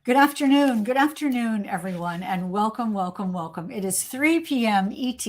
Good afternoon, everyone, and welcome, welcome, welcome. It is 3 p.m. ET,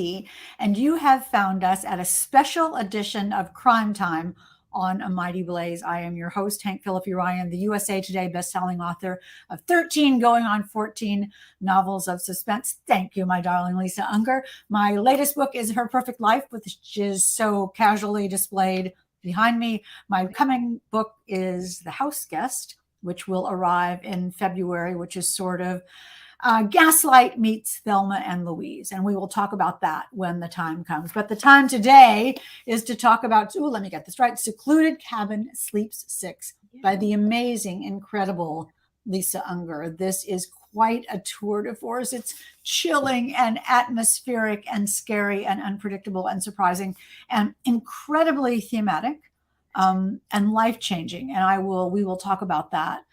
and you have found us at a special edition of Crime Time on A Mighty Blaze. I am your host, Hank Phillippi Ryan, the USA Today bestselling author of 13 going on 14 novels of suspense. Thank you, my darling Lisa Unger. My latest book is Her Perfect Life, which is so casually displayed behind me. My coming book is The House Guest, which will arrive in February, which is sort of Gaslight meets Thelma and Louise. And we will talk about that when the time comes. But the time today is to talk about, let me get this right, Secluded Cabin Sleeps Six by the amazing, incredible Lisa Unger. This is quite a tour de force. It's chilling and atmospheric and scary and unpredictable and surprising and incredibly thematic. And life-changing. And we will talk about that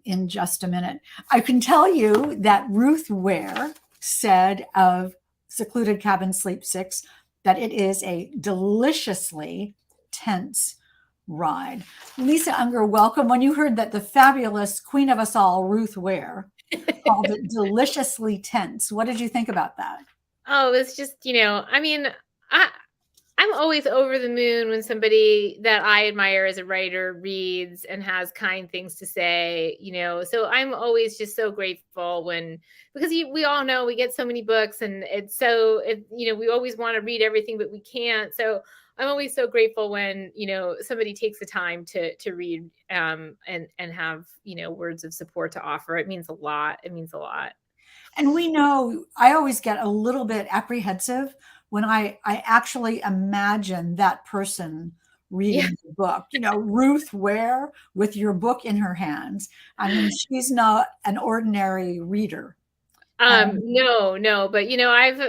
in just a minute. I can tell you that Ruth Ware said of Secluded Cabin Sleep Six that it is a deliciously tense ride. Lisa Unger, welcome. When you heard that the fabulous queen of us all, Ruth Ware, called it deliciously tense, what did you think about that? Oh, it's just, I'm always over the moon when somebody that I admire as a writer reads and has kind things to say, so I'm always just so grateful because we all know we get so many books and we always want to read everything, but we can't. So I'm always so grateful when, somebody takes the time to read and have, words of support to offer. It means a lot. It means a lot. And we know I always get a little bit apprehensive when I actually imagine that person reading the book, Ruth Ware with your book in her hands. I mean, she's not an ordinary reader. No, but I've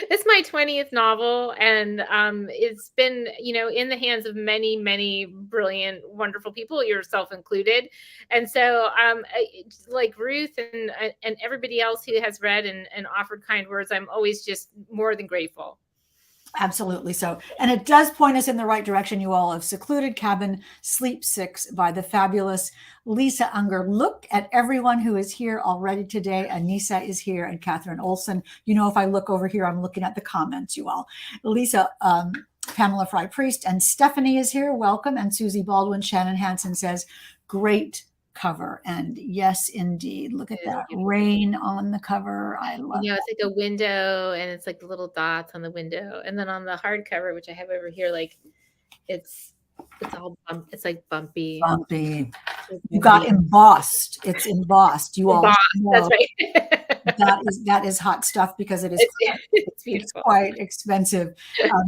it's my 20th novel, and it's been in the hands of many, many brilliant, wonderful people, yourself included. And so like Ruth and everybody else who has read and offered kind words, I'm always just more than grateful. Absolutely so. And it does point us in the right direction, you all, of Secluded Cabin Sleep Six by the fabulous Lisa Unger. Look at everyone who is here already today. Anissa is here and Catherine Olson. If I look over here, I'm looking at the comments, you all. Lisa, Pamela Fry-Priest, and Stephanie is here. Welcome. And Susie Baldwin. Shannon Hansen says, great cover. And yes, indeed. Look at that rain on the cover. I love it's like a window, and it's like the little dots on the window. And then on the hardcover, which I have over here, like it's all it's like bumpy. You got embossed. It's embossed. You all know. That's right. that is hot stuff because it's quite expensive.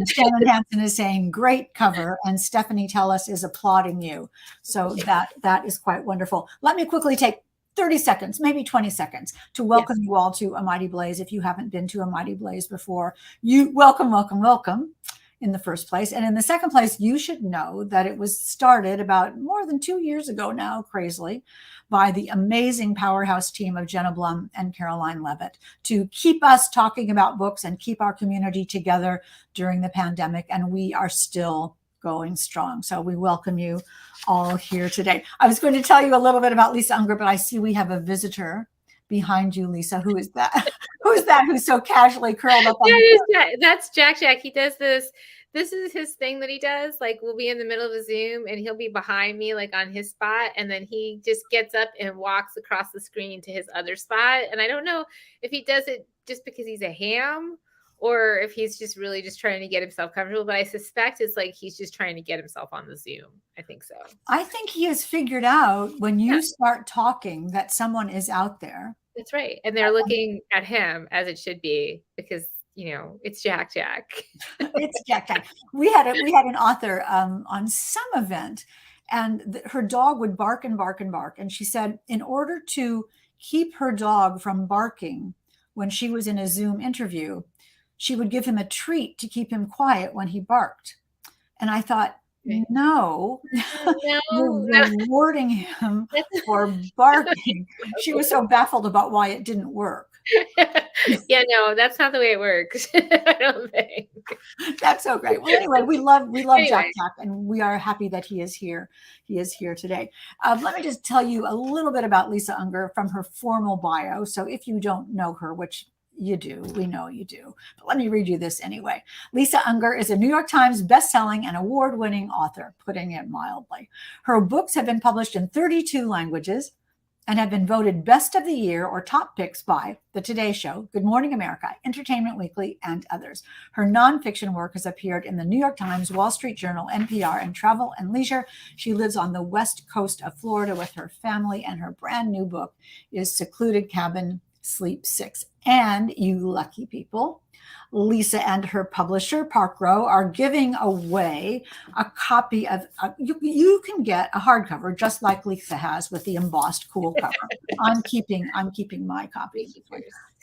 Shannon Hansen is saying great cover, and Stephanie Tellis is applauding you. So that is quite wonderful. Let me quickly take 30 seconds, maybe 20 seconds to welcome you all to A Mighty Blaze. If you haven't been to A Mighty Blaze before, you welcome in the first place. And in the second place, you should know that it was started about more than 2 years ago now, crazily, by the amazing powerhouse team of Jenna Blum and Caroline Levitt to keep us talking about books and keep our community together during the pandemic. And we are still going strong. So we welcome you all here today. I was going to tell you a little bit about Lisa Unger, but I see we have a visitor behind you, Lisa. Who is that? Who's that who's so casually curled up on That's Jack. He does this. This is his thing that he does. Like, we'll be in the middle of a Zoom and he'll be behind me, like on his spot. And then he just gets up and walks across the screen to his other spot. And I don't know if he does it just because he's a ham or if he's just really just trying to get himself comfortable. But I suspect it's like he's just trying to get himself on the Zoom. I think so. I think he has figured out when you start talking that someone is out there. That's right. And they're looking at him as it should be because it's Jack. It's Jack. We had an author on some event, and her dog would bark and bark and bark. And she said, in order to keep her dog from barking when she was in a Zoom interview, she would give him a treat to keep him quiet when he barked. And I thought, no, you're rewarding him for barking. She was so baffled about why it didn't work. Yeah, no, that's not the way it works. I don't think. That's so great. Well, anyway, we love Jack Anyway, Jack, and we are happy that he is here. He is here today. Let me just tell you a little bit about Lisa Unger from her formal bio. So if you don't know her, which you do, we know you do, but let me read you this anyway. Lisa Unger is a New York Times bestselling and award-winning author, putting it mildly. Her books have been published in 32 languages and have been voted best of the year or top picks by The Today Show, Good Morning America, Entertainment Weekly, and others. Her nonfiction work has appeared in the New York Times, Wall Street Journal, NPR, and Travel and Leisure. She lives on the west coast of Florida with her family, and her brand new book is Secluded Cabin Sleeps Six. And you lucky people, Lisa and her publisher, Park Row, are giving away a copy of, you can get a hardcover just like Lisa has with the embossed cool cover. I'm keeping my copy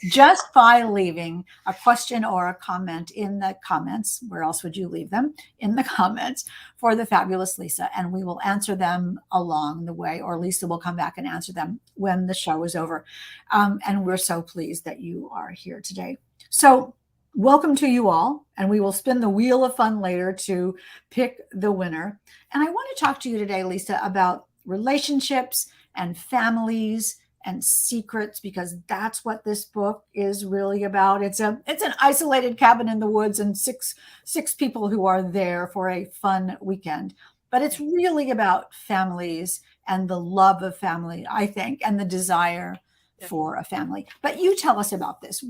just by leaving a question or a comment in the comments. Where else would you leave them? In the comments for the fabulous Lisa, and we will answer them along the way, or Lisa will come back and answer them when the show is over. And we're so pleased that you are here today. So welcome to you all, and we will spin the wheel of fun later to pick the winner. And I want to talk to you today, Lisa, about relationships and families and secrets, because that's what this book is really about. It's an isolated cabin in the woods and six people who are there for a fun weekend. But it's really about families and the love of family, I think, and the desire for a family. But you tell us about this.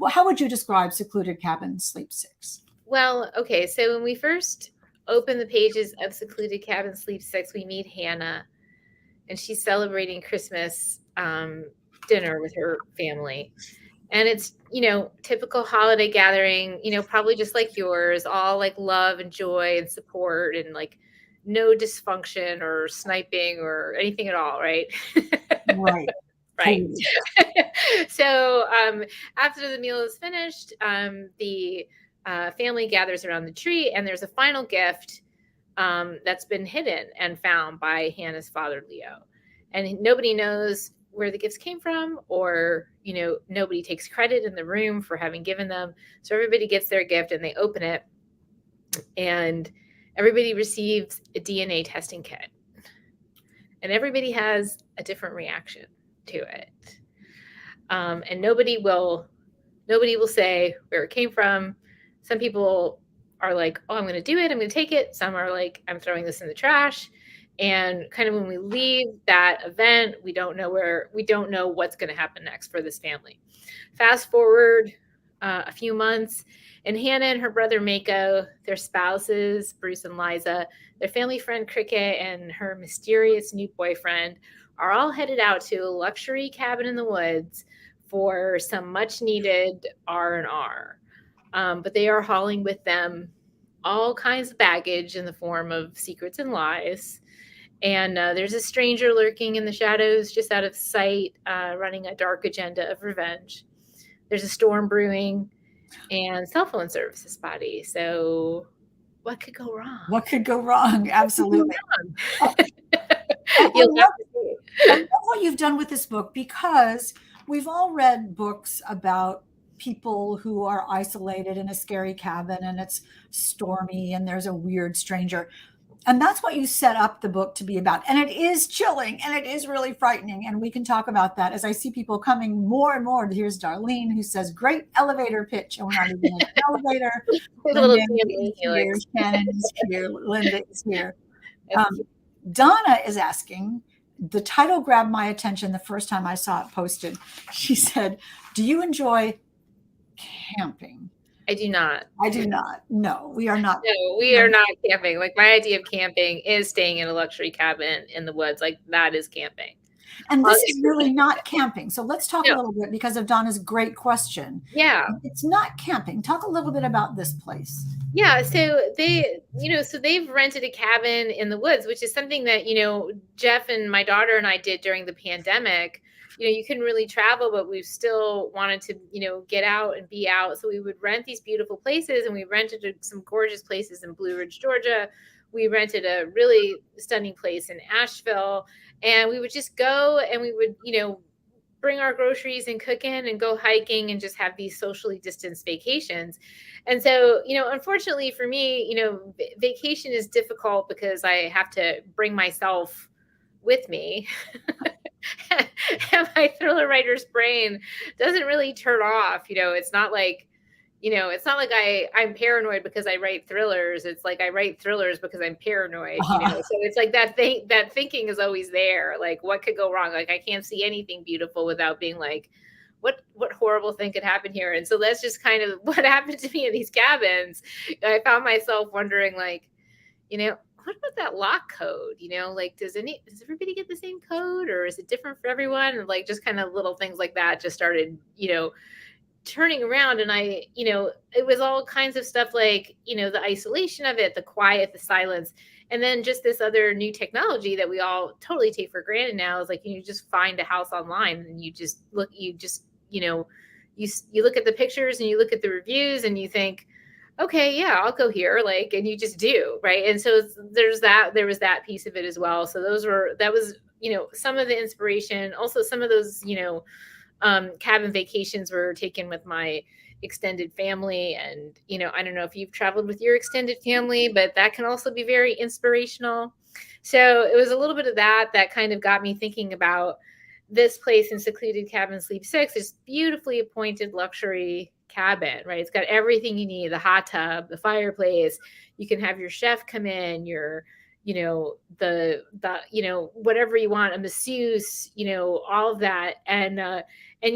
How would you describe Secluded Cabin Sleeps Six? well, okay. So when we first open the pages of Secluded Cabin Sleeps Six, we meet Hannah, and she's celebrating Christmas dinner with her family. And it's, typical holiday gathering, probably just like yours, all like love and joy and support and like no dysfunction or sniping or anything at all, right? Right. Right. So after the meal is finished, the family gathers around the tree, and there's a final gift that's been hidden and found by Hannah's father, Leo. And nobody knows where the gifts came from, or, nobody takes credit in the room for having given them. So everybody gets their gift and they open it, and everybody receives a DNA testing kit. And everybody has a different reaction to it. And nobody will say where it came from. Some people are like, oh, I'm going to do it. I'm going to take it. Some are like, I'm throwing this in the trash. And kind of when we leave that event, we don't know what's going to happen next for this family. Fast forward a few months, and Hannah and her brother Mako, their spouses, Bruce and Liza, their family friend Cricket, and her mysterious new boyfriend are all headed out to a luxury cabin in the woods for some much needed R&R. But they are hauling with them all kinds of baggage in the form of secrets and lies. And there's a stranger lurking in the shadows just out of sight, running a dark agenda of revenge. There's a storm brewing, and cell phone service is spotty. So what could go wrong? What could go wrong? Absolutely. You'll have to see. I love what you've done with this book, because we've all read books about people who are isolated in a scary cabin and it's stormy and there's a weird stranger. And that's what you set up the book to be about. And it is chilling and it is really frightening. And we can talk about that as I see people coming more and more. Here's Darlene, who says, great elevator pitch. And we're not even in an elevator. Linda is here. Shannon is here. Linda is here. Donna is asking, the title grabbed my attention the first time I saw it posted. She said, do you enjoy camping? I do not. I do not. No, we are not. No, we are not camping. Like, my idea of camping is staying in a luxury cabin in the woods. Like, that is camping. And this is really not camping. So let's talk a little bit because of Donna's great question. Yeah. It's not camping. Talk a little bit about this place. Yeah. So they've rented a cabin in the woods, which is something that, Jeff and my daughter and I did during the pandemic. You couldn't really travel, but we still wanted to, get out and be out. So we would rent these beautiful places, and we rented some gorgeous places in Blue Ridge, Georgia. We rented a really stunning place in Asheville, and we would just go and we would, bring our groceries and cook in and go hiking and just have these socially distanced vacations. And so, unfortunately for me, vacation is difficult because I have to bring myself with me. And my thriller writer's brain doesn't really turn off. It's not like I'm paranoid because I write thrillers. It's like I write thrillers because I'm paranoid. So it's like that thinking is always there. Like, what could go wrong? Like, I can't see anything beautiful without being like, what horrible thing could happen here? And so that's just kind of what happened to me in these cabins. I found myself wondering, like, what about that lock code? Like, does everybody get the same code, or is it different for everyone? And like, just kind of little things like that just started, turning around. And it was all kinds of stuff, like, the isolation of it, the quiet, the silence. And then just this other new technology that we all totally take for granted now is like, you just find a house online and you look at the pictures and you look at the reviews and you think, okay, yeah, I'll go here. Like, and you just do. Right. And so there was that piece of it as well. So that was, some of the inspiration. Also, some of those, cabin vacations were taken with my extended family. And, I don't know if you've traveled with your extended family, but that can also be very inspirational. So it was a little bit of that kind of got me thinking about this place in Secluded Cabin Sleep Six, this beautifully appointed luxury cabin, right? It's got everything you need, the hot tub, the fireplace. You can have your chef come in, whatever you want, a masseuse, all of that. And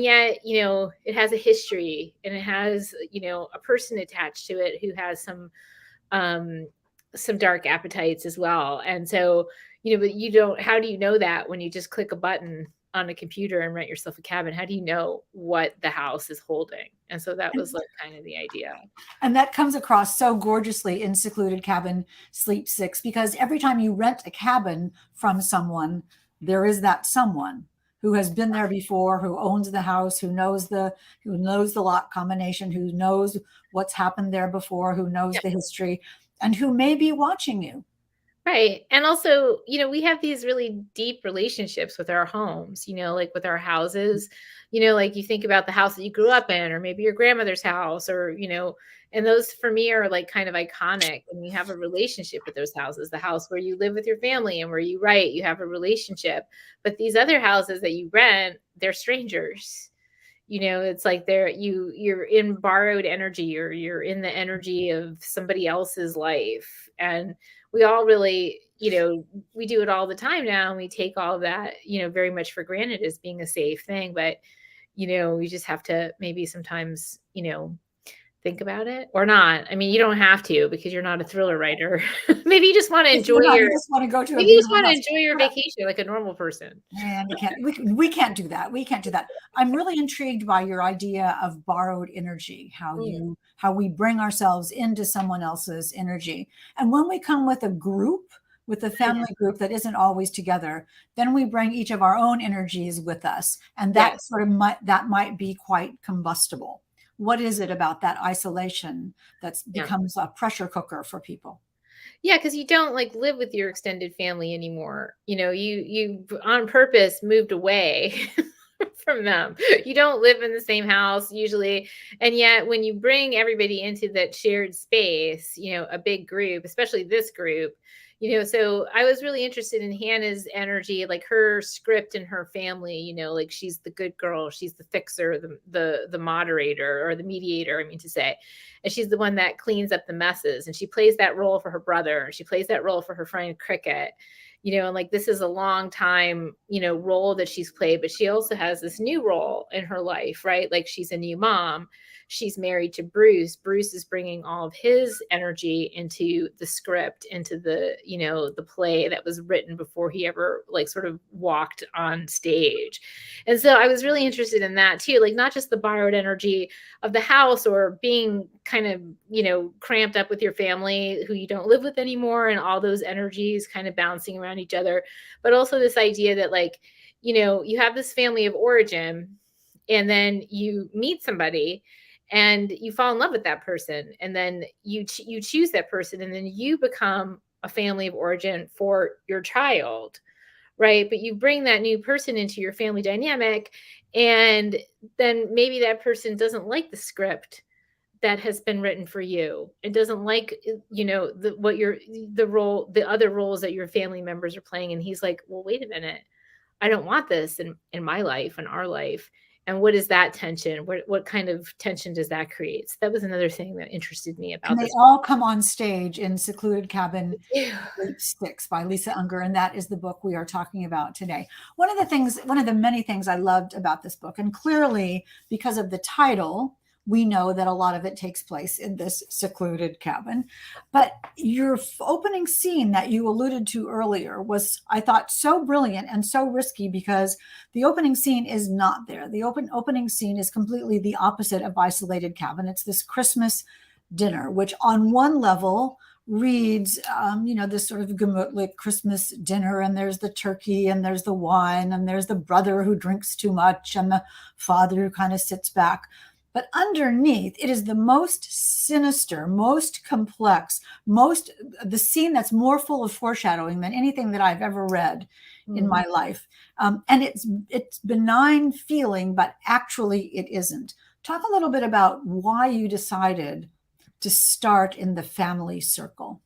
yet, it has a history, and it has, a person attached to it who has some dark appetites as well. And so, but how do you know that when you just click a button on a computer and rent yourself a cabin? How do you know what the house is holding? And so that was like kind of the idea. And that comes across so gorgeously in Secluded Cabin Sleep Six, because every time you rent a cabin from someone, there is that someone who has been there before, who owns the house, who knows the lock combination, who knows what's happened there before, who knows the history, and who may be watching you. Right. And also, we have these really deep relationships with our homes, like with our houses, like you think about the house that you grew up in, or maybe your grandmother's house, or, and those for me are like kind of iconic. And you have a relationship with those houses, the house where you live with your family and where you write, you have a relationship. But these other houses that you rent, they're strangers. It's like you're in borrowed energy, or you're in the energy of somebody else's life. And we all really, we do it all the time now. And we take all of that, very much for granted as being a safe thing. But, we just have to maybe sometimes, think about it, or not. I mean, you don't have to, because you're not a thriller writer. Maybe you just want to enjoy you just want to go to maybe you just want to enjoy your vacation like a normal person. And we can't do that. We can't do that. I'm really intrigued by your idea of borrowed energy, how we bring ourselves into someone else's energy. And when we come with a group, with a family group that isn't always together, then we bring each of our own energies with us. And that that might be quite combustible. What is it about that isolation that becomes a pressure cooker for people? Yeah, because you don't like live with your extended family anymore. You on purpose moved away from them. You don't live in the same house usually. And yet when you bring everybody into that shared space, a big group, especially this group, so I was really interested in Hannah's energy, like her script and her family, like she's the good girl, she's the fixer, the moderator, or the mediator, I mean to say. And she's the one that cleans up the messes. And she plays that role for her brother. And she plays that role for her friend Cricket. And like, this is a long time, role that she's played, but she also has this new role in her life, right? Like, she's a new mom. She's married to Bruce. Bruce is bringing all of his energy into the script, into the, the play that was written before he ever like sort of walked on stage. And so I was really interested in that too, like not just the borrowed energy of the house, or being kind of, cramped up with your family who you don't live with anymore, and all those energies kind of bouncing around each other, but also this idea that like, you have this family of origin, and then you meet somebody and you fall in love with that person, and then you choose that person, and then you become a family of origin for your child, right? But you bring that new person into your family dynamic, and then maybe that person doesn't like the script that has been written for you. It doesn't like, the other roles that your family members are playing. And he's like, well, wait a minute. I don't want this in my life, in our life. And what is that tension? What kind of tension does that create? So that was another thing that interested me And about they this all come on stage in Secluded Cabin book. Sleeps Six by Lisa Unger, and that is the book we are talking about today. One of the many things I loved about this book, and clearly because of the title, we know that a lot of it takes place in this secluded cabin. But your opening scene that you alluded to earlier was, I thought, so brilliant and so risky, because the opening scene is not there. The opening scene is completely the opposite of Isolated Cabin. It's this Christmas dinner, which on one level reads, this sort of gemütlich Christmas dinner, and there's the turkey, and there's the wine, and there's the brother who drinks too much, and the father who kind of sits back. But underneath, it is the most sinister, most complex, the scene that's more full of foreshadowing than anything that I've ever read in my life. And it's benign feeling, but actually it isn't. Talk a little bit about why you decided to start in the family circle.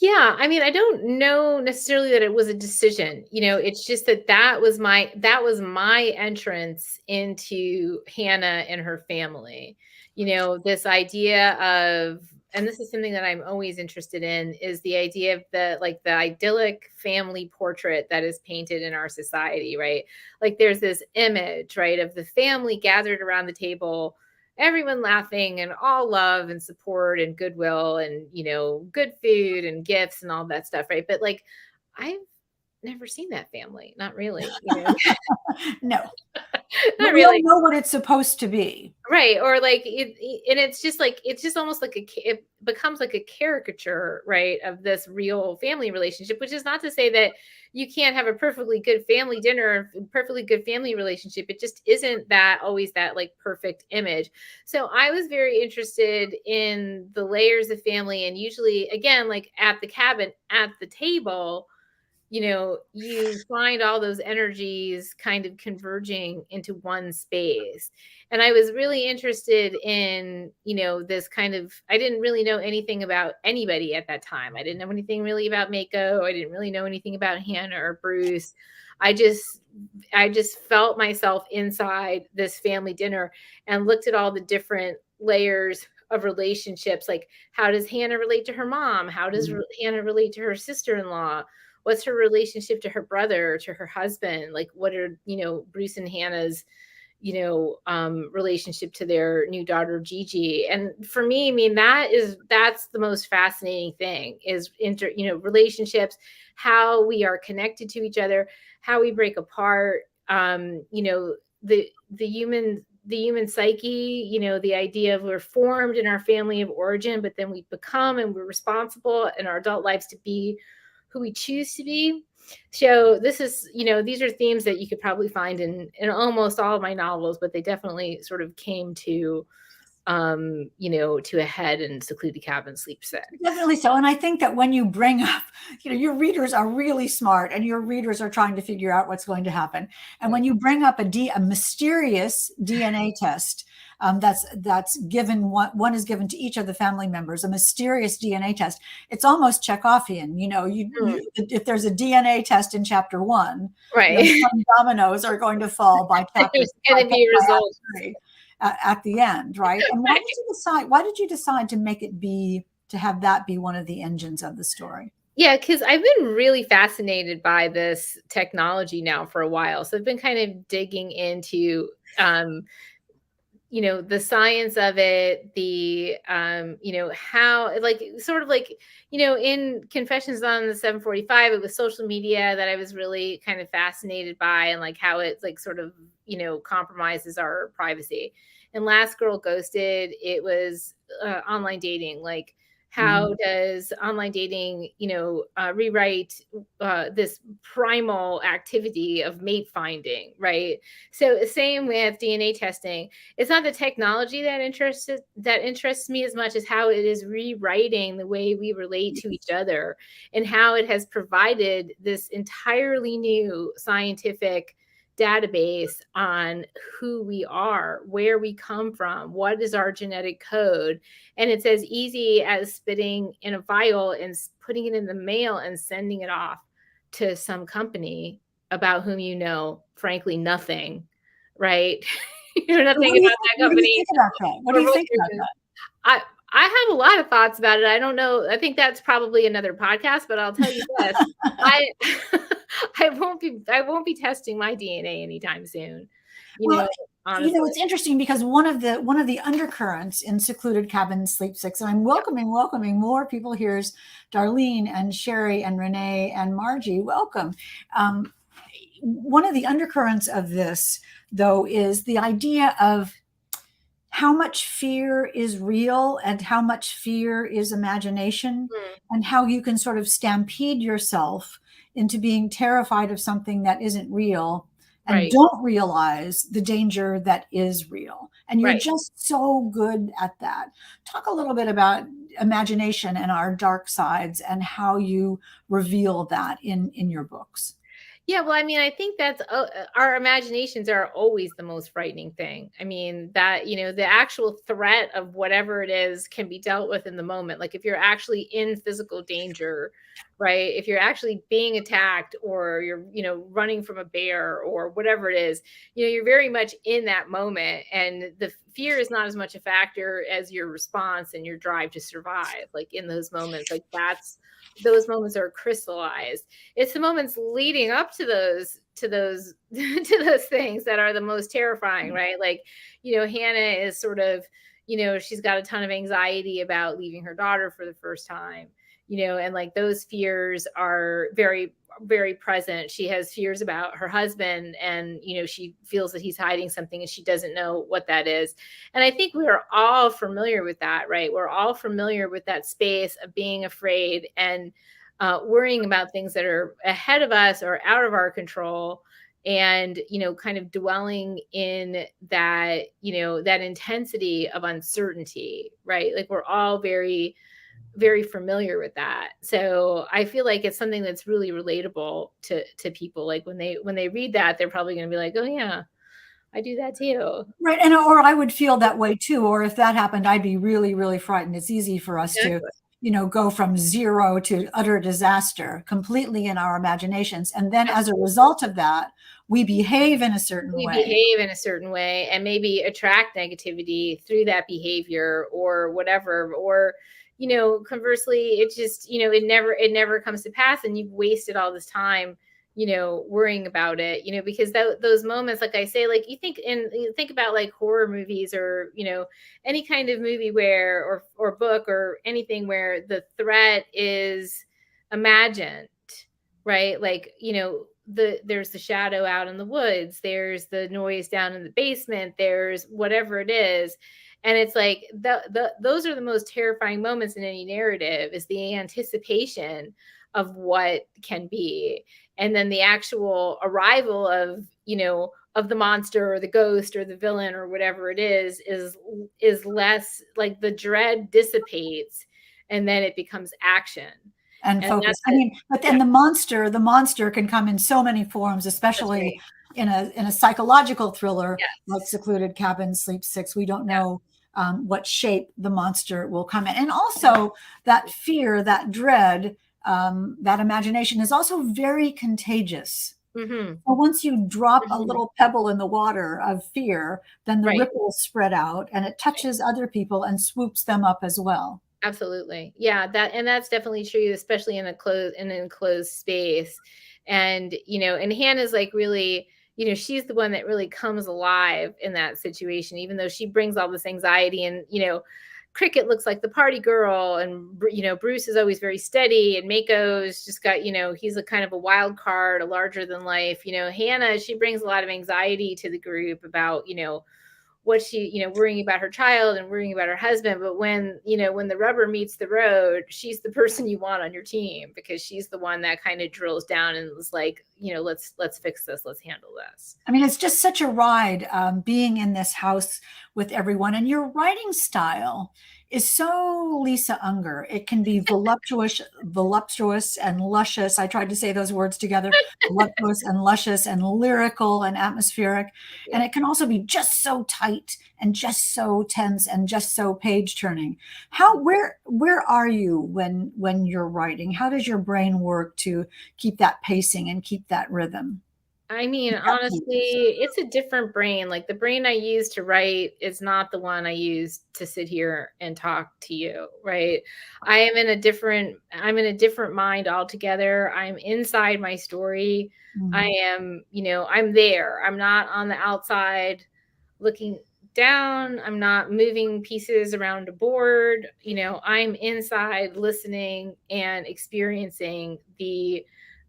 Yeah, I mean, I don't know necessarily that it was a decision. It's just that was my entrance into Hannah and her family. This idea of, and this is something that I'm always interested in, is the idea of the idyllic family portrait that is painted in our society, right? Like there's this image, right, of the family gathered around the table, everyone laughing and all love and support and goodwill and, good food and gifts and all that stuff. Right. But like, I've never seen that family. Not really, No, but not we all really. know what it's supposed to be. Right. Or like and it's just almost like it becomes like a caricature, right, of this real family relationship, which is not to say that you can't have a perfectly good family dinner, perfectly good family relationship. It just isn't that always that like perfect image. So I was very interested in the layers of family, and usually again, like at the cabin, at the table, you find all those energies kind of converging into one space. And I was really interested in, this kind of, I didn't really know anything about anybody at that time. I didn't know anything really about Mako. I didn't really know anything about Hannah or Bruce. I just felt myself inside this family dinner and looked at all the different layers of relationships. Like, how does Hannah relate to her mom? How does Hannah relate to her sister-in-law? What's her relationship to her brother, to her husband? Like, what are, Bruce and Hannah's, relationship to their new daughter, Gigi? And for me, I mean, that's the most fascinating thing, is relationships, how we are connected to each other, how we break apart, the human psyche, the idea of we're formed in our family of origin, but then we become and we're responsible in our adult lives to be who we choose to be. So this is, these are themes that you could probably find in almost all of my novels, but they definitely sort of came to a head in Secluded Cabin Sleeps Six. Definitely so. And I think that when you bring up, your readers are really smart, and your readers are trying to figure out what's going to happen. And when you bring up a mysterious DNA test, that's given, one is given to each of the family members, a mysterious DNA test. It's almost Chekhovian. If there's a DNA test in chapter 1, right, some dominoes are going to fall by chapter. There's going to be results at the end, right? And why did you decide to have that be one of the engines of the story? Yeah, because I've been really fascinated by this technology now for a while. So I've been kind of digging into the science of it, the how, like, sort of like, in Confessions on the 745, it was social media that I was really kind of fascinated by, and like how it like sort of compromises our privacy. And Last Girl Ghosted, it was online dating, like How does online dating, rewrite this primal activity of mate finding, right? So same with DNA testing. It's not the technology that interests me as much as how it is rewriting the way we relate to each other, and how it has provided this entirely new scientific database on who we are, where we come from, what is our genetic code. And it's as easy as spitting in a vial and putting it in the mail and sending it off to some company about whom you know, frankly, nothing, right? You know nothing about that What do you company. think about that? What do you think about that? I I have a lot of thoughts about it. I don't know. I think that's probably another podcast, but I'll tell you this. I I won't be testing my DNA anytime soon. You Well, know, honestly. it's interesting because one of the undercurrents in Secluded Cabin Sleep Six, and I'm welcoming more people. Here's Darlene and Sherry and Renee and Margie. Welcome. One of the undercurrents of this, though, is the idea of how much fear is real and how much fear is imagination, and how you can sort of stampede yourself into being terrified of something that isn't real and Right. don't realize the danger that is real. And you're Right. just so good at that. Talk a little bit about imagination and our dark sides and how you reveal that in your books. Yeah, well, I mean, I think that's our imaginations are always the most frightening thing. I mean, that, the actual threat of whatever it is can be dealt with in the moment. Like if you're actually in physical danger, right? If you're actually being attacked or you're, running from a bear or whatever it is, you're very much in that moment. And the fear is not as much a factor as your response and your drive to survive. Like in those moments, like those moments are crystallized. It's the moments leading up to those to those things that are the most terrifying, right? Like, Hannah is sort of, she's got a ton of anxiety about leaving her daughter for the first time, and like those fears are very, very present. She has fears about her husband, and she feels that he's hiding something and she doesn't know what that is. And I think we're all familiar with that, right? We're all familiar with that space of being afraid and worrying about things that are ahead of us or out of our control, and kind of dwelling in that, that intensity of uncertainty, right? Like we're all very, very familiar with that. So I feel like it's something that's really relatable to people. Like when they read that, they're probably going to be like, oh yeah, I do that too. Right. And or I would feel that way too. Or if that happened, I'd be really, really frightened. It's easy for us to, Exactly. go from zero to utter disaster completely in our imaginations. And then as a result of that, we behave in a certain We way. behave in a certain way and maybe attract negativity through that behavior or whatever. Or, conversely, it just, it never comes to pass, and you've wasted all this time, worrying about it, because those moments, like I say, like you think about like horror movies or, any kind of movie where, or book or anything where the threat is imagined, right? Like, there's the shadow out in the woods, there's the noise down in the basement, there's whatever it is. And it's like those are the most terrifying moments in any narrative, is the anticipation of what can be. And then the actual arrival of, of the monster or the ghost or the villain or whatever it is less, like the dread dissipates, and then it becomes action. And And focus. that's I it. mean, but Yeah, then the monster can come in so many forms, that's right. especially in a psychological thriller like Yes. Secluded Cabin Sleep Six. We don't Yeah. know what shape the monster will come in. And also that fear, that dread, that imagination is also very contagious. Mhm. So once you drop a Mhm. little pebble in the water of fear, then the Right. ripples spread out and it Right. touches other people and swoops them up as well. Absolutely. Yeah, that's definitely true, especially in an enclosed space. And, and Hannah's like really, she's the one that really comes alive in that situation, even though she brings all this anxiety. And, Cricket looks like the party girl, and Bruce is always very steady, and Mako's just got, he's a kind of a wild card, a larger than life. Hannah, she brings a lot of anxiety to the group about, what she, worrying about her child and worrying about her husband. But when the rubber meets the road, she's the person you want on your team, because she's the one that kind of drills down and is like, let's fix this, let's handle this. I mean, it's just such a ride, being in this house with everyone. And your writing style is so Lisa Unger. It can be voluptuous and luscious. I tried to say those words together: voluptuous and luscious and lyrical and atmospheric. And it can also be just so tight and just so tense and just so page turning. Where are you when you're writing? How does your brain work to keep that pacing and keep that rhythm? I mean, honestly, it's a different brain. Like, the brain I use to write is not the one I use to sit here and talk to you, right? I'm in a different mind altogether. I'm inside my story. I am, I'm there. I'm not on the outside looking down. I'm not moving pieces around a board. I'm inside listening and experiencing the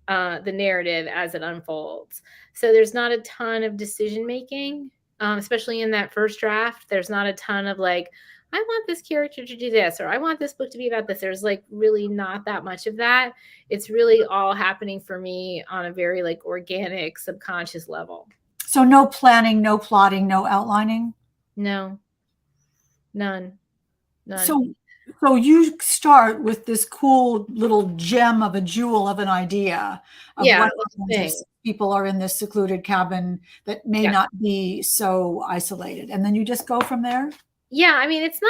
narrative as it unfolds. So there's not a ton of decision making, especially in that first draft. There's not a ton of like, I want this character to do this, or I want this book to be about this. There's like really not that much of that. It's really all happening for me on a very like organic, subconscious level. So no planning, no plotting, no outlining? No, none. So you start with this cool little gem of a jewel of an idea of what happens if people are in this secluded cabin that may not be so isolated. And then you just go from there? Yeah, I mean, it's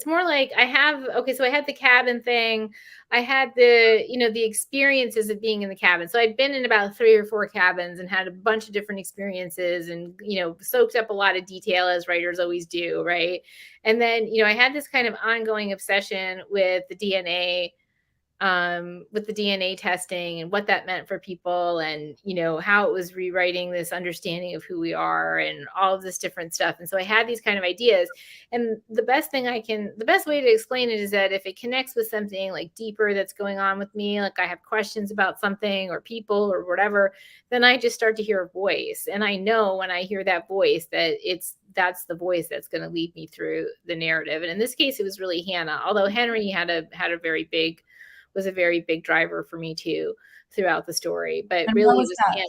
more like I have, so I had the cabin thing. I had the experiences of being in the cabin. So I'd been in about 3 or 4 cabins and had a bunch of different experiences and, soaked up a lot of detail, as writers always do. Right. And then, I had this kind of ongoing obsession with the DNA, testing and what that meant for people, and how it was rewriting this understanding of who we are and all of this different stuff. And so I had these kind of ideas, and the best way to explain it is that if it connects with something like deeper that's going on with me, like I have questions about something or people or whatever, then I just start to hear a voice, and I know when I hear that voice that that's the voice that's going to lead me through the narrative. And in this case, it was really Hannah, although Henry was a very big driver for me too throughout the story. But And really, what it was was that? Hannah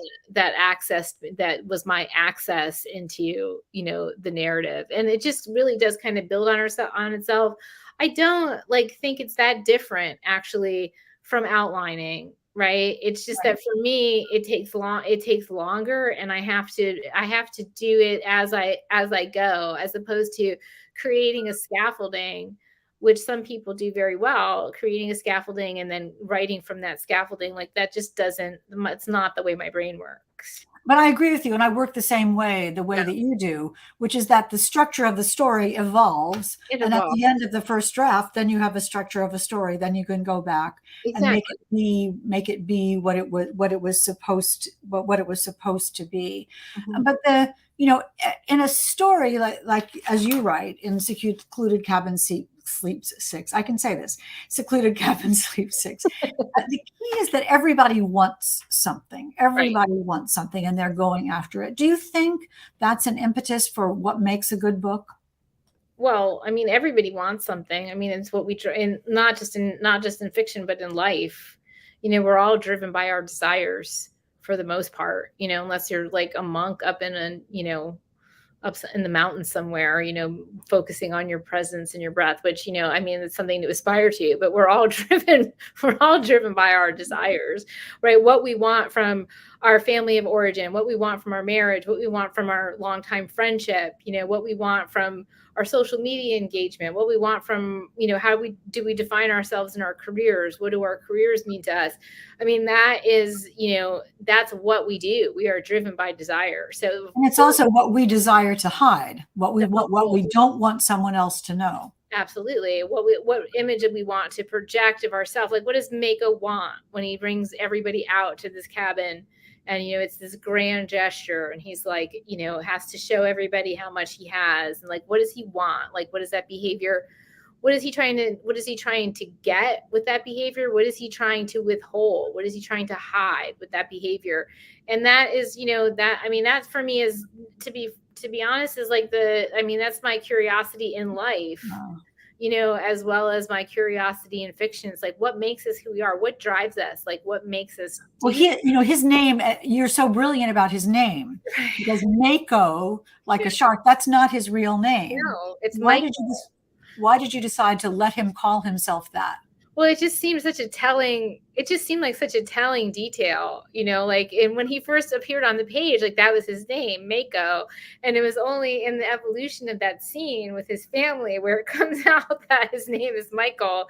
that was my access into, the narrative. And it just really does kind of build on itself. I don't think it's that different actually from outlining, right? It's just that for me, it takes longer, and I have to do it as I go, as opposed to creating a scaffolding, which some people do very well, creating a scaffolding and then writing from that scaffolding. Like, that just it's not the way my brain works. But I agree with you, and I work the same way, the way that you do, which is that the structure of the story evolves. And at the end of the first draft, then you have a structure of a story. Then you can go back and make it be what it was supposed to be. But in a story like as you write in Secluded Cabin Sleeps Six, I can say this, Secluded Cabin Sleeps Six. The key is that everybody wants something. Everybody wants something, and they're going after it. Do you think that's an impetus for what makes a good book? Well, I mean, everybody wants something. I mean, it's what we try, and not just in fiction, but in life. We're all driven by our desires for the most part. Unless you're like a monk up in up in the mountains somewhere, focusing on your presence and your breath, which, I mean, it's something to aspire to, but we're all driven by our desires, right? What we want from our family of origin, what we want from our marriage, what we want from our longtime friendship, what we want from our social media engagement, what we want from, how do we define ourselves in our careers? What do our careers mean to us? I mean, that is, that's what we do. We are driven by desire. So, and it's also what we desire to hide, what we don't want someone else to know. Absolutely. What image do we want to project of ourselves? Like, what does Mako want when he brings everybody out to this cabin? And, it's this grand gesture, and he's like, has to show everybody how much he has. And like, what does he want? Like, what does that behavior what is he trying to get with that behavior? What is he trying to withhold? What is he trying to hide with that behavior? And that is, that for me is, to be honest, is like that's my curiosity in life. Wow. As well as my curiosity in fiction. It's like, what makes us who we are? What drives us? Like, what makes us? Well, his name, you're so brilliant about his name, because Mako, like a shark, that's not his real name. No, it's Why Mike. why did you decide to let him call himself that? Well, it just seemed like such a telling detail, like, and when he first appeared on the page, like, that was his name, Mako. And it was only in the evolution of that scene with his family where it comes out that his name is Michael,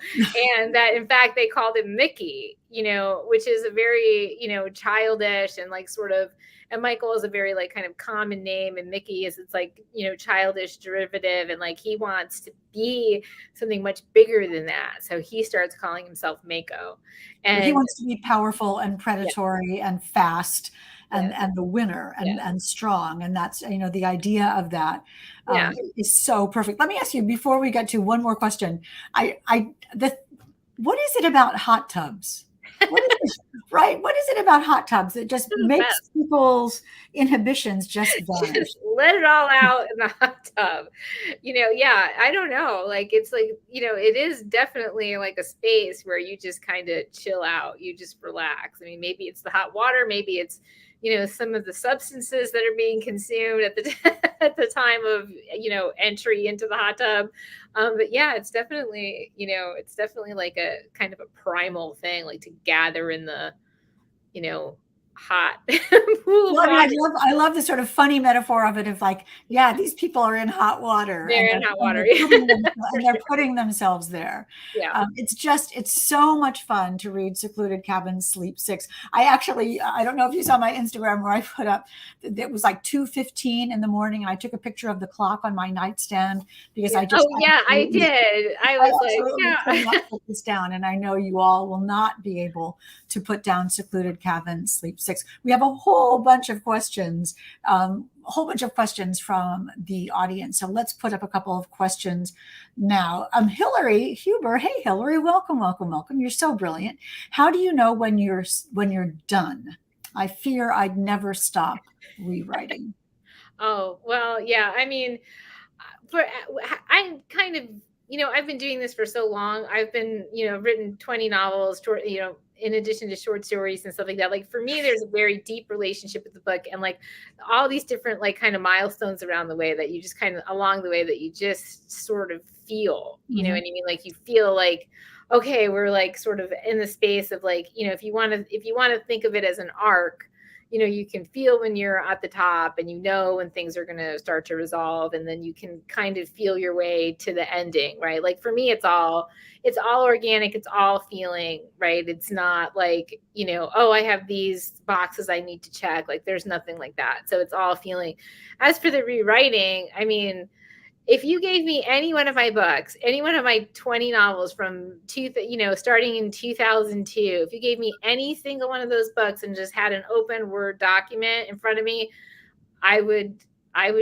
and that in fact they called him Mickey, which is a very, childish and like sort of, and Michael is a very like kind of common name, and Mickey is, it's like, childish derivative, and like he wants to be something much bigger than that. So he starts calling himself Mako. And he wants to be powerful and predatory and fast and the winner and strong. And that's, the idea of that is so perfect. Let me ask you, before we get to one more question, what is it about hot tubs? Right? What is it about hot tubs that just makes people's inhibitions just vanish? Just let it all out in the hot tub. I don't know. Like, it's like, it is definitely like a space where you just kind of chill out. You just relax. I mean, maybe it's the hot water, maybe it's, some of the substances that are being consumed at the time of, entry into the hot tub. But yeah, it's definitely like a kind of a primal thing, like to gather in the, hot pool. Well, I love the sort of funny metaphor of it, of like, yeah, these people are in hot water. They're in hot water. And they're putting themselves there. Yeah. It's so much fun to read Secluded Cabin Sleep 6. I don't know if you saw my Instagram where I put up, it was like 2:15 in the morning. And I took a picture of the clock on my nightstand because I did. I was could not put this down. And I know you all will not be able to put down Secluded Cabin Sleep 6. We have a whole bunch of questions from the audience. So let's put up a couple of questions now. Hillary Huber. Hey, Hillary, welcome. You're so brilliant. How do you know when you're done? I fear I'd never stop rewriting. Oh, well, yeah. I mean, I'm kind of, I've been doing this for so long. I've been, written 20 novels, in addition to short stories and stuff like that. Like, for me, there's a very deep relationship with the book, and like all these different like kind of milestones around the way that you just kind of along the way that you just sort of feel, you know what I mean? Like, you feel like, okay, we're like sort of in the space of like, if you want to think of it as an arc, you can feel when you're at the top, and when things are going to start to resolve, and then you can kind of feel your way to the ending, right? Like, for me, it's all organic. It's all feeling, right? It's not like, oh, I have these boxes I need to check. Like, there's nothing like that. So it's all feeling. As for the rewriting, I mean, if you gave me any one of my books, any one of my 20 novels from starting in 2002, if you gave me any single one of those books and just had an open Word document in front of me, I would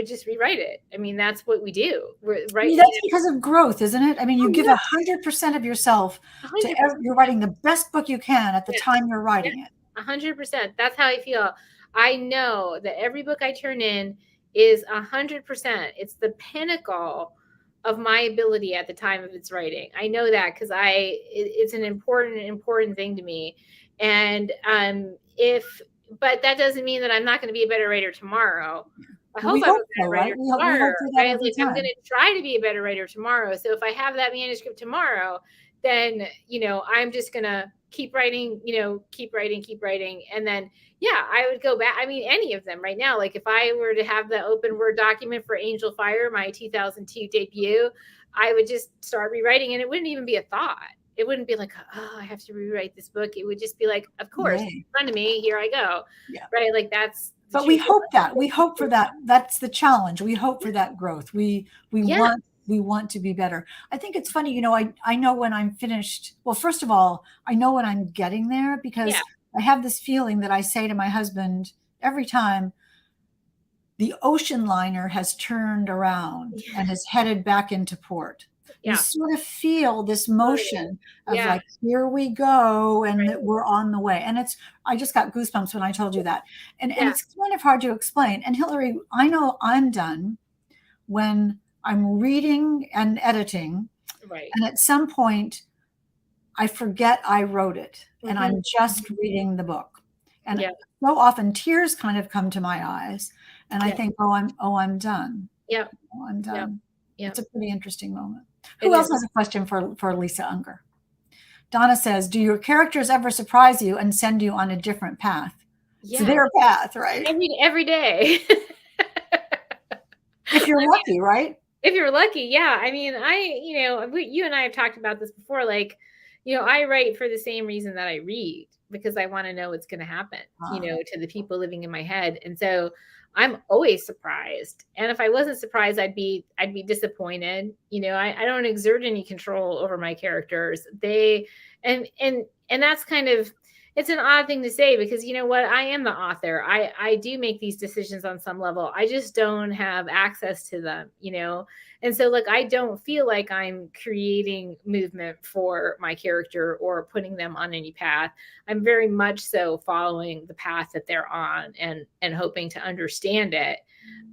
just rewrite it. I mean, that's what we do, right? I mean, that's because of growth, isn't it? I mean, you give 100% of yourself 100%. You're writing the best book you can at the time you're writing it. 100%. That's how I feel. I know that every book I turn in is 100%. It's the pinnacle of my ability at the time of its writing. I know that because it's an important thing to me. And but that doesn't mean that I'm not going to be a better writer tomorrow. I hope I'm a better writer tomorrow. Right? Like, I'm going to try to be a better writer tomorrow. So if I have that manuscript tomorrow, then, I'm just going to keep writing. And then, I would go back. I mean, any of them right now, like if I were to have the open Word document for Angel Fire, my 2002 debut, I would just start rewriting, and it wouldn't even be a thought. It wouldn't be like, oh, I have to rewrite this book. It would just be like, of course, in front of me, here I go. Yeah. Right. Like, that's. But we hope for that. That's the challenge. We hope for that growth. We want to be better. I think it's funny, I know when I'm finished. Well, first of all, I know when I'm getting there, because I have this feeling that I say to my husband every time: the ocean liner has turned around and is headed back into port. You Yeah. sort of feel this motion of Yeah. like, here we go, and that Right. we're on the way. And I just got goosebumps when I told you that. And Yeah. it's kind of hard to explain. And Hillary, I know I'm done when I'm reading and editing, Right. and at some point I forget I wrote it and Mhm. I'm just reading the book. And Yeah. so often tears kind of come to my eyes and I Yeah. think, I'm done. Yeah. Oh, I'm Yeah. done. Yeah. It's a pretty interesting moment. It Who else is. has a question for Lisa Unger? Donna says, do your characters ever surprise you and send you on a different path? It's Yeah. their path, right? Every day. If you're lucky, right? If you're lucky, yeah. I mean, you and I have talked about this before. Like, I write for the same reason that I read, because I want to know what's going to happen, to the people living in my head. And so I'm always surprised. And if I wasn't surprised, I'd be disappointed. I don't exert any control over my characters. And that's kind of, it's an odd thing to say, because you know what? I am the author. I do make these decisions on some level. I just don't have access to them. And so, like, I don't feel like I'm creating movement for my character or putting them on any path. I'm very much so following the path that they're on, and hoping to understand it,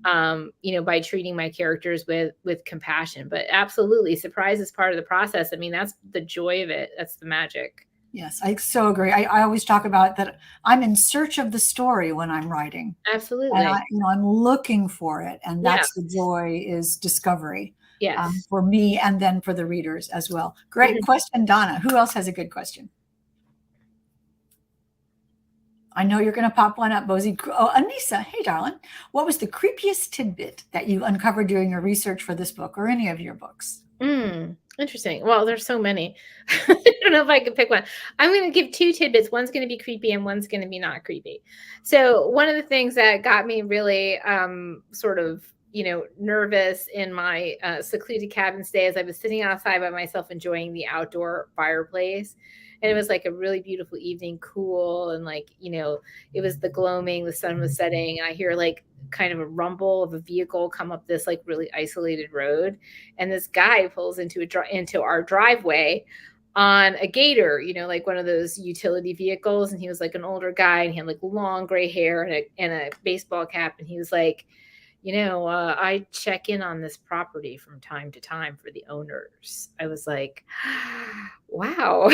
by treating my characters with compassion. But absolutely, surprise is part of the process. I mean, that's the joy of it. That's the magic. Yes, I so agree. I always talk about that. I'm in search of the story when I'm writing. And Absolutely. I'm looking for it. And Yeah. that's the joy, is discovery, Yes. for me and then for the readers as well. Great question, Donna. Who else has a good question? I know you're going to pop one up, Bosie. Oh, Anissa. Hey, darling. What was the creepiest tidbit that you uncovered during your research for this book or any of your books? Interesting. Well, there's so many. I don't know if I could pick one. I'm going to give two tidbits. One's going to be creepy and one's going to be not creepy. So one of the things that got me really sort of, nervous in my secluded cabin stay, as I was sitting outside by myself enjoying the outdoor fireplace. And it was like a really beautiful evening, cool. And like, it was the gloaming, the sun was setting. And I hear like kind of a rumble of a vehicle come up this like really isolated road. And this guy pulls into our driveway on a gator, like one of those utility vehicles. And he was like an older guy, and he had like long gray hair and a baseball cap. And he was like, I check in on this property from time to time for the owners. I was like, wow.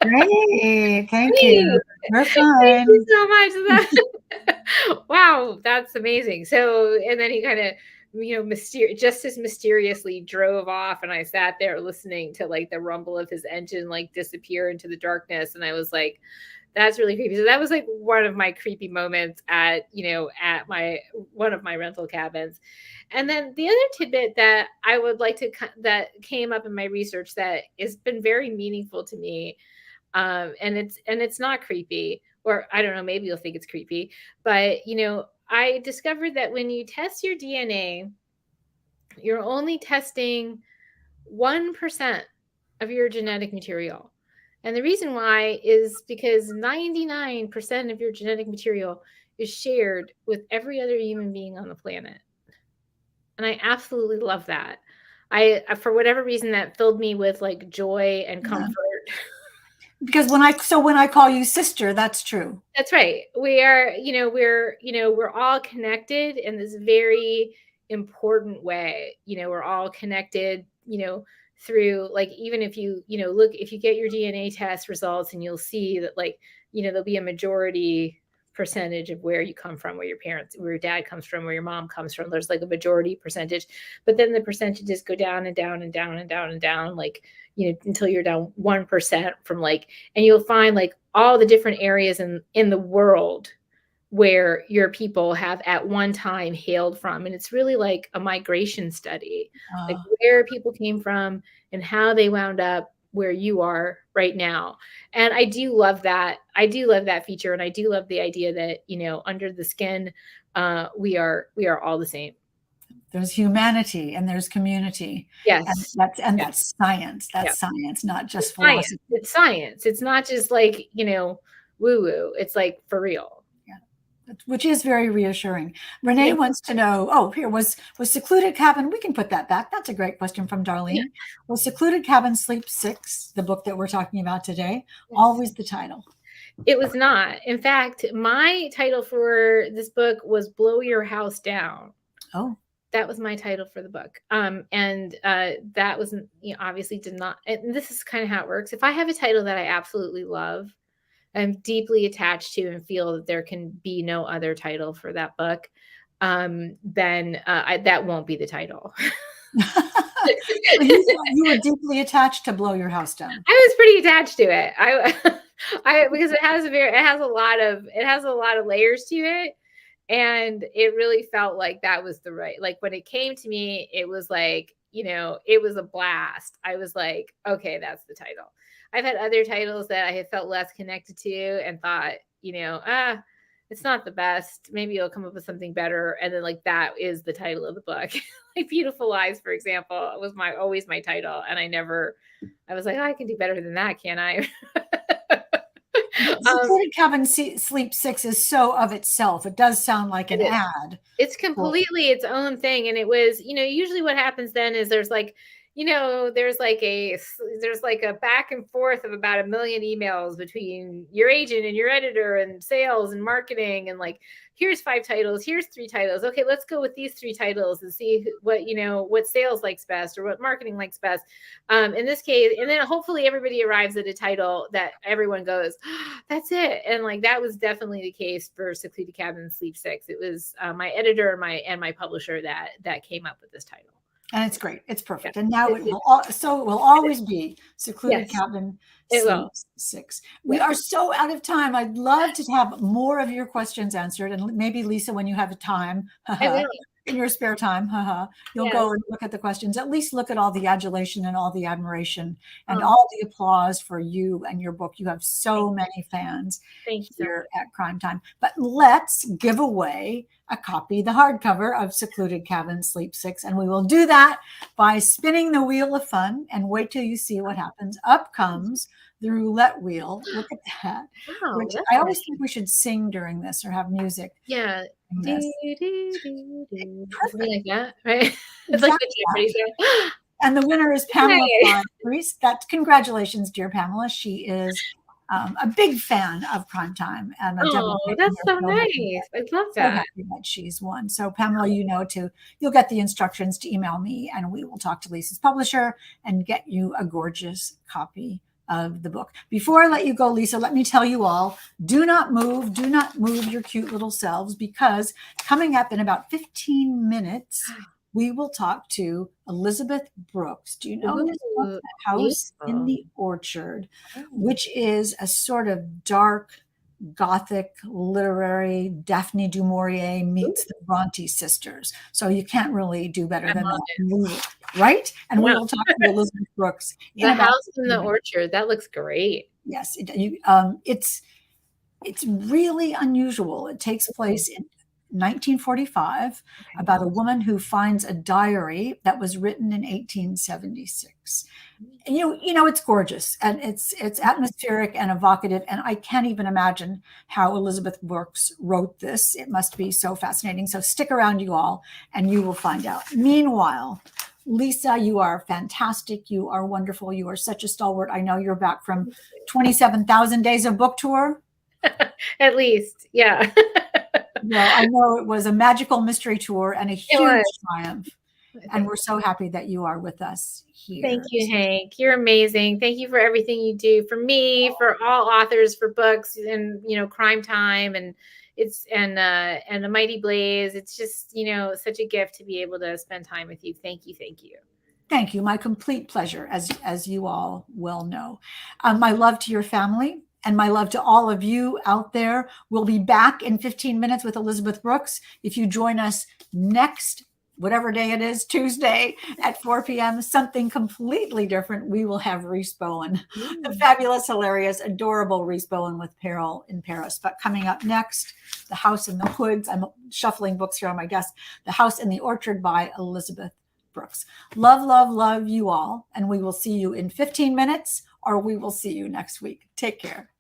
Great. Thank you. Great. We're Thank fine. you so much. Wow, that's amazing. So, and then he kind of, just as mysteriously drove off, and I sat there listening to like the rumble of his engine like disappear into the darkness, and I was like, that's really creepy. So that was like one of my creepy moments at one of my rental cabins. And then the other tidbit that I would like to that came up in my research that has been very meaningful to me, and it's not creepy, or I don't know, maybe you'll think it's creepy, but I discovered that when you test your DNA, you're only testing 1% of your genetic material. And the reason why is because 99% of your genetic material is shared with every other human being on the planet. And I absolutely love that. For whatever reason, that filled me with like joy and comfort. Because when I call you sister, that's true. That's right. We are, we're all connected in this very important way. We're all connected, through like, even if you, if you get your DNA test results, and you'll see that like, there'll be a majority percentage of where you come from, where your dad comes from, where your mom comes from. There's like a majority percentage, but then the percentages go down and down and down and down and down, like, until you're down 1% from like, and you'll find like all the different areas in the world where your people have at one time hailed from. And it's really like a migration study, like where people came from and how they wound up where you are right now. And I do love that. I do love that feature. And I do love the idea that, under the skin, we are all the same. There's humanity and there's community. Yes. And that's science. That's science, not just philosophy. It's science. It's not just like, woo woo. It's like for real. Yeah. which is very reassuring. Renee wants to know, here was Secluded Cabin. We can put that back. That's a great question from Darlene. Yeah. Was Secluded Cabin Sleeps Six, the book that we're talking about today, always the title? It was not. In fact, my title for this book was Blow Your House Down. Oh. That was my title for the book. That was, obviously did not, and this is kind of how it works. If I have a title that I absolutely love, I'm deeply attached to and feel that there can be no other title for that book, then that won't be the title. You were deeply attached to Blow Your House Down. I was pretty attached to it. Because it has a lot of layers to it. And it really felt like that was the right, like when it came to me, it was like, it was a blast. I was like, okay, that's the title. I've had other titles that I had felt less connected to and thought, it's not the best. Maybe you'll come up with something better. And then like, that is the title of the book. Like Beautiful Lies, for example, was always my title. And I was like, I can do better than that, can't I? Secluded Cabin Sleep Six is so of itself. It does sound like an ad. It's completely its own thing. And it was, usually what happens then is there's like a back and forth of about 1 million emails between your agent and your editor and sales and marketing. And like, here's 5 titles, here's 3 titles. Okay, let's go with these 3 titles and see what sales likes best or what marketing likes best. In this case, and then hopefully everybody arrives at a title that everyone goes, oh, that's it. And like, that was definitely the case for Secluded Cabin Sleep Six. It was my editor and my publisher that came up with this title. And it's great. It's perfect. And now it will always be Secluded Cabin Sleeps Six. We are so out of time. I'd love to have more of your questions answered. And maybe Lisa, when you have time, in your spare time, you'll go and look at the questions, at least look at all the adulation and all the admiration and all the applause for you and your book. You have so many fans here at Crime Time. But let's give away a copy, the hardcover of Secluded Cabin Sleep Six. And we will do that by spinning the wheel of fun, and wait till you see what happens. Up comes the roulette wheel. Look at that. Wow, which I always think we should sing during this or have music. Yeah. Perfect. Like that, right? It's like the Jeopardy song. And the winner is Pamela Priest. Congratulations, dear Pamela. She is a big fan of Crime Time. And that's so nice. I love that. So happy that she's won. So Pamela, you'll get the instructions to email me, and we will talk to Lisa's publisher and get you a gorgeous copy of the book. Before I let you go, Lisa, let me tell you all, do not move your cute little selves, because coming up in about 15 minutes, we will talk to Elizabeth Brooks. Do you know this book, The House in the Orchard, which is a sort of dark, Gothic literary Daphne du Maurier meets the Bronte sisters. So you can't really do better than that, right? And we will talk to Elizabeth Brooks. The House in the Orchard. That looks great. Yes, it's really unusual. It takes place in 1945 about a woman who finds a diary that was written in 1876. And it's gorgeous, and it's atmospheric and evocative, and I can't even imagine how Elizabeth Brooks wrote this. It must be so fascinating. So stick around, you all, and you will find out. Meanwhile, Lisa, you are fantastic. You are wonderful. You are such a stalwart. I know you're back from 27,000 days of book tour. At least, yeah. Well, I know it was a magical mystery tour and a huge triumph. And we're so happy that you are with us here. Thank you, Hank. You're amazing. Thank you for everything you do for me, for all authors, for books, and Crime Time, and the Mighty Blaze. It's just such a gift to be able to spend time with you. Thank you. Thank you. Thank you. My complete pleasure, as you all well know. My love to your family. And my love to all of you out there. We'll be back in 15 minutes with Elizabeth Brooks. If you join us next, whatever day it is, Tuesday at 4 p.m., something completely different. We will have Reese Bowen, the fabulous, hilarious, adorable Reese Bowen with Peril in Paris. But coming up next, The House in the Woods. I'm shuffling books here on my desk. The House in the Orchard by Elizabeth Brooks. Love, love, love you all. And we will see you in 15 minutes, or we will see you next week. Take care.